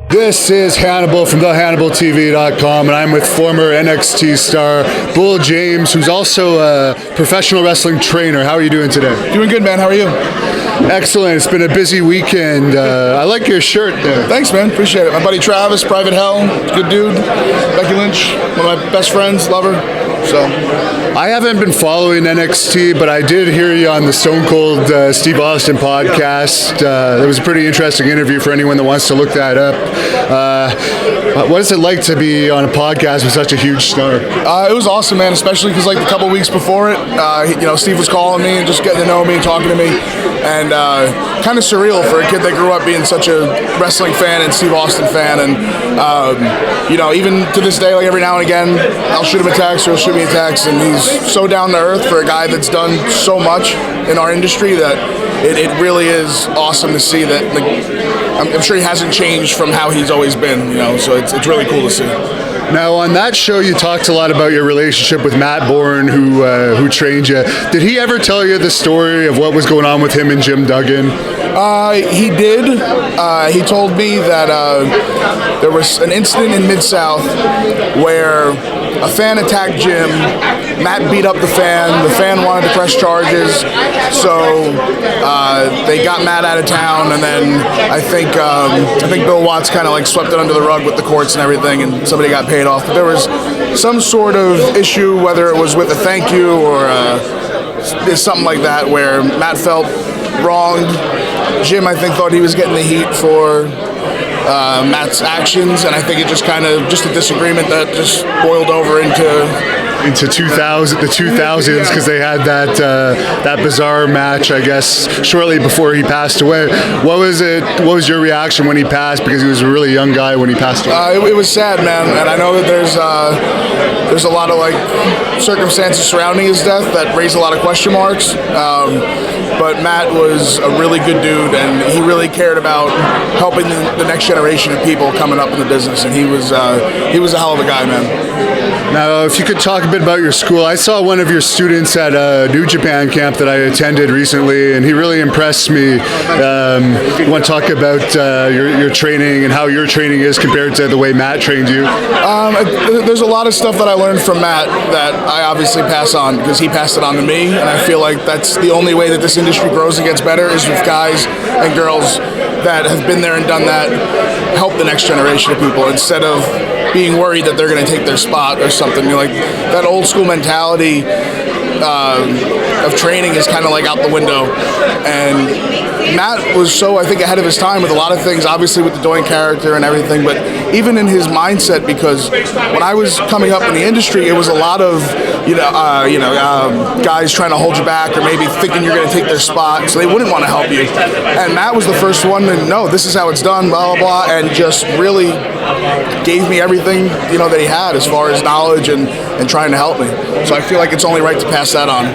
This is Hannibal from thehannibaltv.com, and I'm with former NXT star Bull James, who's also a professional wrestling trainer. How are you doing today? Doing good, man. How are you? Excellent. It's been a busy weekend. I like your shirt there. Thanks, man. Appreciate it. My buddy Travis, Private Hell, good dude. Becky Lynch, one of my best friends, love her. So, I haven't been following NXT, but I did hear you on the Stone Cold Steve Austin podcast. That was a pretty interesting interview for anyone that wants to look that up. What is it like to be on a podcast with such a huge star? It was awesome, man, especially because like a couple weeks before it, Steve was calling me and just getting to know me and talking to me. And kind of surreal for a kid that grew up being such a wrestling fan and Steve Austin fan. And, even to this day, like every now and again, I'll shoot him a text or he'll shoot me a text. And he's so down to earth for a guy that's done so much in our industry that it really is awesome to see that. I'm sure he hasn't changed from how he's always been, so it's really cool to see. Now, on that show, you talked a lot about your relationship with Matt Borne, who trained you. Did he ever tell you the story of what was going on with him and Jim Duggan? He did. He told me that there was an incident in Mid-South where a fan attacked Jim. Matt beat up the fan. The fan wanted to press charges, so they got Matt out of town. And then I think Bill Watts kind of like swept it under the rug with the courts and everything, and somebody got paid off. But there was some sort of issue, whether it was with a thank you or something like that, where Matt felt wronged. Jim, I think, thought he was getting the heat for Matt's actions, and I think it just a disagreement that just boiled over into 2000, the 2000s, because they had that bizarre match, I guess, shortly before he passed away. What was your reaction when he passed? Because he was a really young guy when he passed away. It was sad, man, and I know that there's a lot of like circumstances surrounding his death that raise a lot of question marks. But Matt was a really good dude, and he really cared about helping the next generation of people coming up in the business, and he was a hell of a guy, man. Now, if you could talk a bit about your school. I saw one of your students at a New Japan camp that I attended recently, and he really impressed me. You want to talk about your training and how your training is compared to the way Matt trained you? There's a lot of stuff that I learned from Matt that I obviously pass on because he passed it on to me, and I feel like that's the only way that this industry grows and gets better is with guys and girls that have been there and done that, help the next generation of people instead of being worried that they're going to take their spot or something. Like that old school mentality of training is kind of like out the window. And Matt was so, I think, ahead of his time with a lot of things, obviously with the Doink character and everything, but even in his mindset, because when I was coming up in the industry, it was a lot of guys trying to hold you back or maybe thinking you're going to take their spot, so they wouldn't want to help you. And Matt was the first one to know this is how it's done, blah blah blah, and just really gave me everything that he had as far as knowledge and trying to help me. So I feel like it's only right to pass that on.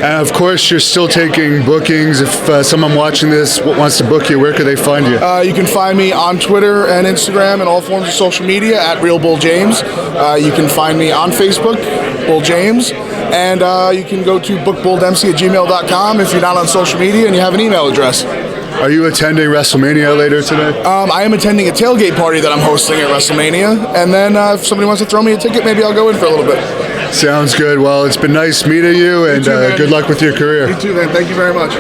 And of course, you're still taking bookings. If someone watching this wants to book you, where could they find you? You can find me on Twitter and Instagram and all forms of social media at Real Bull James. You can find me on Facebook, Bull James, and you can go to bookbulldempsey@gmail.com if you're not on social media and you have an email address. Are you attending WrestleMania later today? I am attending a tailgate party that I'm hosting at WrestleMania, and then if somebody wants to throw me a ticket, maybe I'll go in for a little bit. Sounds good. Well, it's been nice meeting you, and you too, good luck with your career. You too, man. Thank you very much.